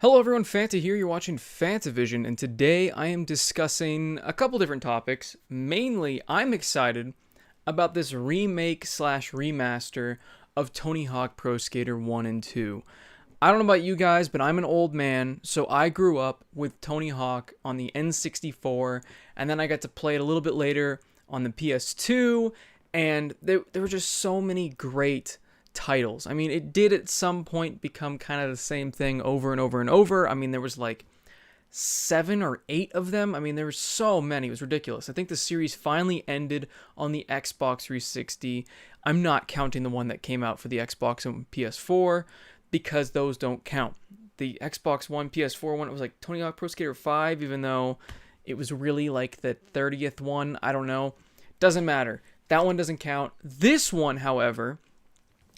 Hello everyone, Fanta here, you're watching Fantavision, and today I am discussing a couple different topics. Mainly, I'm excited about this remake slash remaster of Tony Hawk Pro Skater 1 and 2. I don't know about you guys, but I'm an old man, so I grew up with Tony Hawk on the N64, and then I got to play it a little bit later on the PS2, and there were just so many great titles. I mean, it did at some point become kind of the same thing over and over and over. I mean, there was like 7 or 8 of them. I mean, there were so many. It was ridiculous. I think the series finally ended on the Xbox 360. I'm not counting the one that came out for the Xbox and PS4 because those don't count. The Xbox One, PS4 one, it was like Tony Hawk Pro Skater 5, even though it was really like the 30th one. I don't know. Doesn't matter. That one doesn't count. This one, however,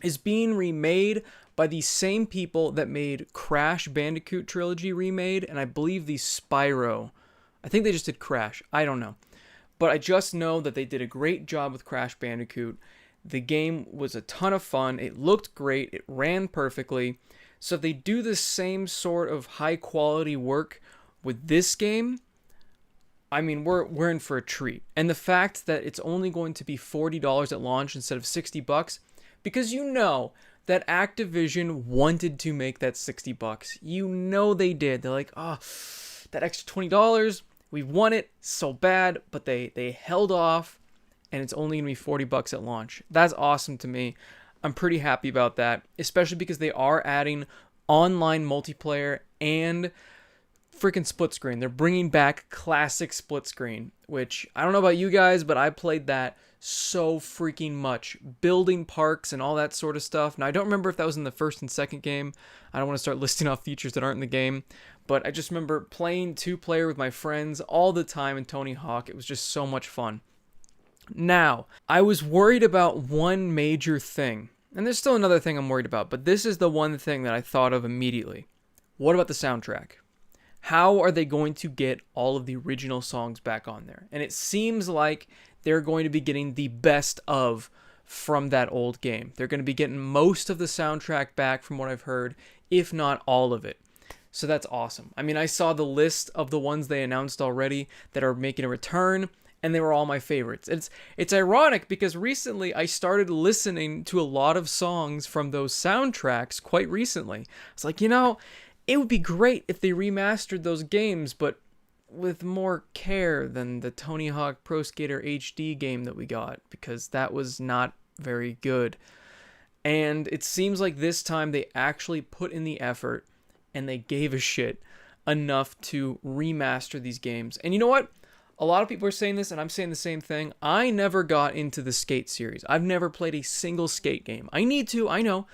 is being remade by the same people that made Crash Bandicoot Trilogy Remade, and I believe the Spyro. I think they just did Crash. I don't know. But I just know that they did a great job with Crash Bandicoot. The game was a ton of fun. It looked great. It ran perfectly. So if they do the same sort of high quality work with this game, I mean, we're in for a treat. And the fact that it's only going to be $40 at launch instead of $60, because you know that Activision wanted to make that $60. You know they did. They're like, that extra $20, we want it so bad, but they held off, and it's only gonna be $40 at launch. That's awesome to me. I'm pretty happy about that, especially because they are adding online multiplayer and freaking split screen. They're bringing back classic split screen, which I don't know about you guys, but I played that so freaking much. Building parks and all that sort of stuff. Now, I don't remember if that was in the first and second game. I don't want to start listing off features that aren't in the game, but I just remember playing 2-player with my friends all the time in Tony Hawk. It was just so much fun. Now, I was worried about one major thing, and there's still another thing I'm worried about, but this is the one thing that I thought of immediately. What about the soundtrack? How are they going to get all of the original songs back on there? And it seems like they're going to be getting the best of from that old game. They're going to be getting most of the soundtrack back from what I've heard, if not all of it. So that's awesome. I mean, I saw the list of the ones they announced already that are making a return, and they were all my favorites. It's ironic because recently I started listening to a lot of songs from those soundtracks quite recently. It's like, it would be great if they remastered those games, but with more care than the Tony Hawk Pro Skater HD game that we got, because that was not very good. And it seems like this time they actually put in the effort and they gave a shit enough to remaster these games. And you know what? A lot of people are saying this, and I'm saying the same thing. I never got into the Skate series. I've never played a single Skate game. I need to. I know.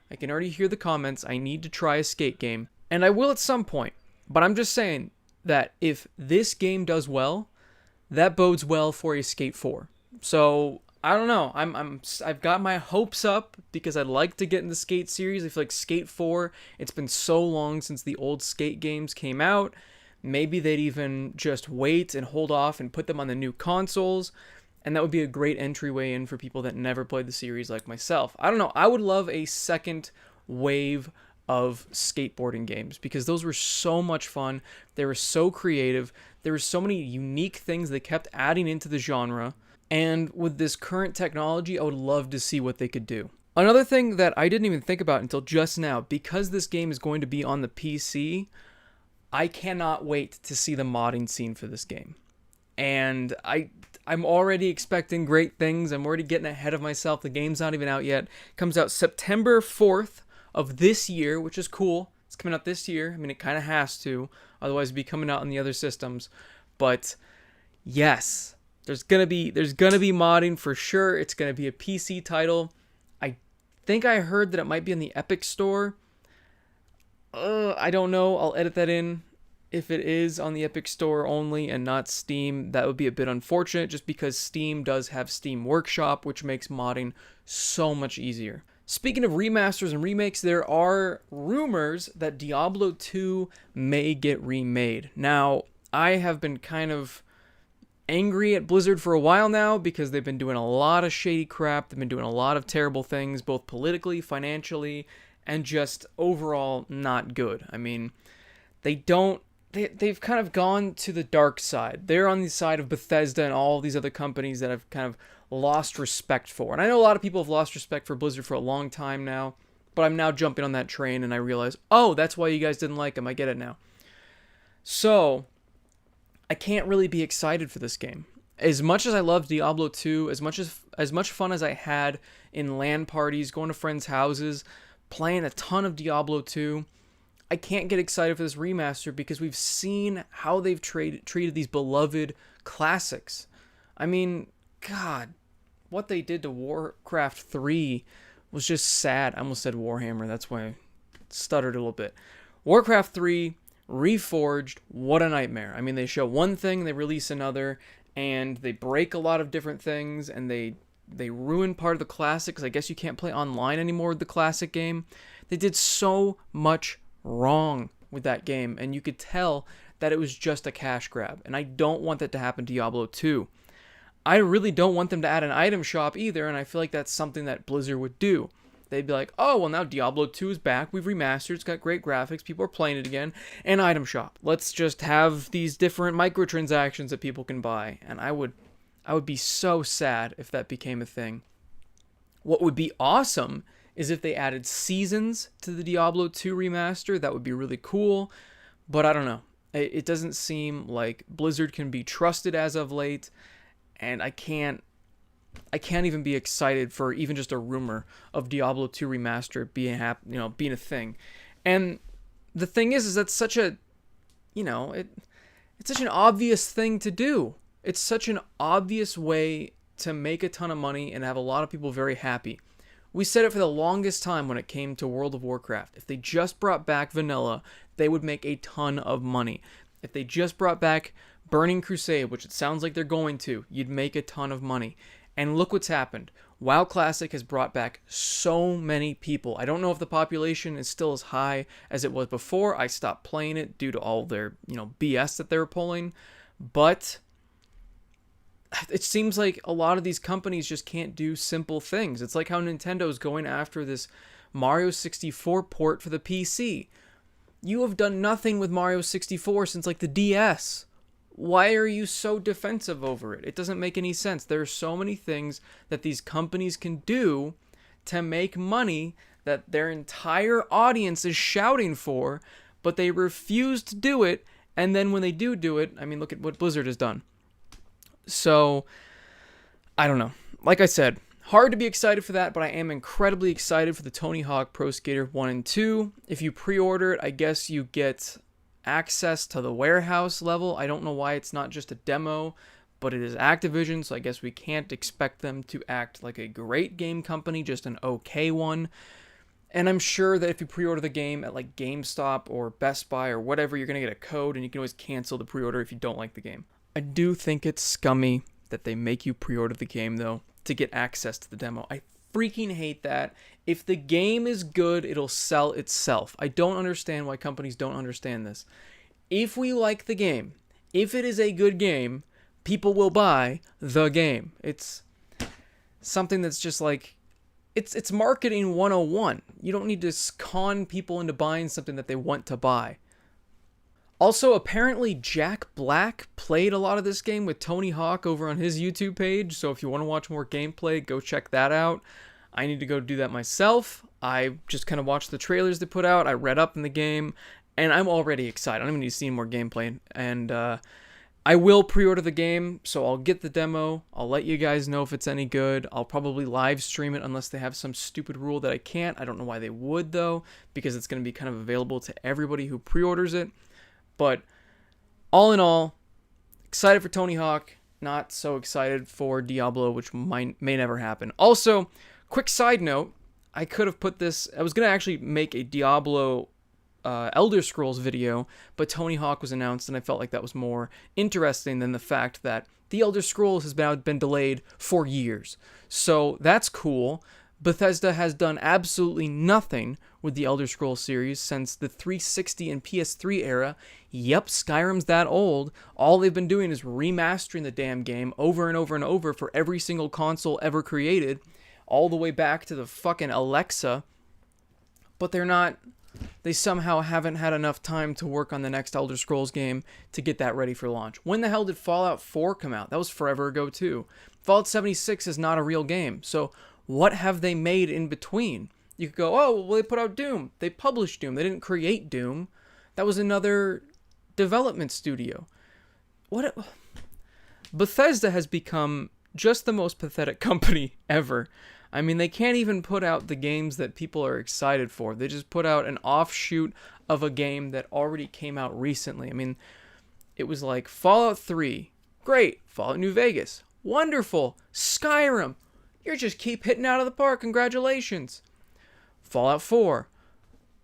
I can already hear the comments. I need to try a Skate game. And I will at some point. But I'm just saying that if this game does well, that bodes well for a Skate 4. So, I don't know. I've got my hopes up because I'd like to get in the Skate series. I feel like Skate 4, it's been so long since the old Skate games came out. Maybe they'd even just wait and hold off and put them on the new consoles. And that would be a great entryway in for people that never played the series like myself. I don't know. I would love a second wave of skateboarding games because those were so much fun. They were so creative. There were so many unique things they kept adding into the genre. And with this current technology, I would love to see what they could do. Another thing that I didn't even think about until just now, because this game is going to be on the PC, I cannot wait to see the modding scene for this game. And I'm already expecting great things. I'm already getting ahead of myself. The game's not even out yet. It comes out September 4th of this year, which is cool. It's coming out this year. I mean, it kind of has to. Otherwise, it'd be coming out on the other systems. But yes, there's gonna be modding for sure. It's gonna be a PC title. I think I heard that it might be in the Epic Store. I don't know. I'll edit that in. If it is on the Epic Store only and not Steam, that would be a bit unfortunate just because Steam does have Steam Workshop, which makes modding so much easier. Speaking of remasters and remakes, there are rumors that Diablo 2 may get remade. Now, I have been kind of angry at Blizzard for a while now because they've been doing a lot of shady crap. They've been doing a lot of terrible things, both politically, financially, and just overall not good. I mean, they've kind of gone to the dark side. They're on the side of Bethesda and all these other companies that I've kind of lost respect for. And I know a lot of people have lost respect for Blizzard for a long time now, but I'm now jumping on that train and I realize, oh, that's why you guys didn't like them. I get it now. So, I can't really be excited for this game. As much as I love Diablo 2, as much fun as I had in LAN parties, going to friends' houses, playing a ton of Diablo 2, I can't get excited for this remaster because we've seen how they've treated these beloved classics. I mean, God, what they did to Warcraft 3 was just sad. I almost said Warhammer, that's why I stuttered a little bit. Warcraft 3 Reforged, what a nightmare. I mean, they show one thing, they release another, and they break a lot of different things, and they ruin part of the classic, because I guess you can't play online anymore with the classic game. They did so much wrong with that game, and you could tell that it was just a cash grab, and I don't want that to happen to Diablo 2. I really don't want them to add an item shop either, and I feel like that's something that Blizzard would do. They'd be like, oh, well, now Diablo 2 is back. We've remastered. It's got great graphics. People are playing it again. And item shop. Let's just have these different microtransactions that people can buy. And I would be so sad if that became a thing. What would be awesome is if they added seasons to the Diablo 2 remaster. That would be really cool. But I don't know. It doesn't seem like Blizzard can be trusted as of late. And I can't even be excited for even just a rumor of Diablo 2 Remastered being a thing. And the thing is that's such a, it's such an obvious thing to do. It's such an obvious way to make a ton of money and have a lot of people very happy. We said it for the longest time when it came to World of Warcraft. If they just brought back vanilla, they would make a ton of money. If they just brought back Burning Crusade, which it sounds like they're going to, you'd make a ton of money. And look what's happened. WoW Classic has brought back so many people. I don't know if the population is still as high as it was before. I stopped playing it due to all their, BS that they were pulling. But it seems like a lot of these companies just can't do simple things. It's like how Nintendo's going after this Mario 64 port for the PC. You have done nothing with Mario 64 since like the DS. Why are you so defensive over it? It doesn't make any sense. There are so many things that these companies can do to make money that their entire audience is shouting for, but they refuse to do it. And then when they do it, I mean, look at what Blizzard has done. So, I don't know. Like I said, hard to be excited for that, but I am incredibly excited for the Tony Hawk Pro Skater 1 and 2. If you pre-order it, I guess you get access to the warehouse level. I don't know why it's not just a demo, but it is Activision, so I guess we can't expect them to act like a great game company, just an okay one. And I'm sure that if you pre-order the game at like GameStop or Best Buy or whatever, you're going to get a code and you can always cancel the pre-order if you don't like the game. I do think it's scummy that they make you pre-order the game though to get access to the demo. I freaking hate that. If the game is good, it'll sell itself. I don't understand why companies don't understand this. If we like the game, if it is a good game, people will buy the game. It's something that's just like, it's marketing 101. You don't need to con people into buying something that they want to buy. Also, apparently Jack Black played a lot of this game with Tony Hawk over on his YouTube page, so if you want to watch more gameplay, go check that out. I need to go do that myself. I just kind of watched the trailers they put out, I read up in the game, and I'm already excited. I don't even need to see more gameplay, and I will pre-order the game, so I'll get the demo, I'll let you guys know if it's any good. I'll probably live stream it unless they have some stupid rule that I can't. I don't know why they would, though, because it's going to be kind of available to everybody who pre-orders it. But all in all, excited for Tony Hawk, not so excited for Diablo, which may never happen. Also, quick side note, I could have put this, I was going to actually make a Diablo Elder Scrolls video, but Tony Hawk was announced, and I felt like that was more interesting than the fact that the Elder Scrolls has now been delayed for years. So that's cool. Bethesda has done absolutely nothing with the Elder Scrolls series since the 360 and PS3 era. Yep, Skyrim's that old. All they've been doing is remastering the damn game over and over and over for every single console ever created, all the way back to the fucking Alexa. but they somehow haven't had enough time to work on the next Elder Scrolls game to get that ready for launch. When the hell did Fallout 4 come out? That was forever ago too. Fallout 76 is not a real game. So what have they made in between? You could go, oh, well, they put out Doom. They published Doom. They didn't create Doom. That was another development studio. Bethesda has become just the most pathetic company ever. I mean, they can't even put out the games that people are excited for. They just put out an offshoot of a game that already came out recently. I mean, it was like Fallout 3, great. Fallout New Vegas, wonderful. Skyrim, you just keep hitting out of the park, congratulations. Fallout 4,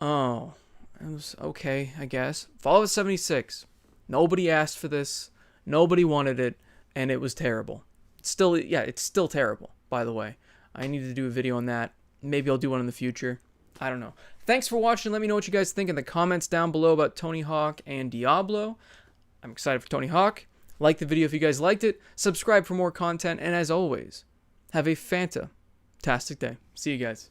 oh, it was okay, I guess. Fallout 76, nobody asked for this, nobody wanted it, and it was terrible. It's still terrible, by the way. I need to do a video on that. Maybe I'll do one in the future. I don't know. Thanks for watching. Let me know what you guys think in the comments down below about Tony Hawk and Diablo. I'm excited for Tony Hawk. Like the video if you guys liked it. Subscribe for more content. And as always, have a fantastic day. See you guys.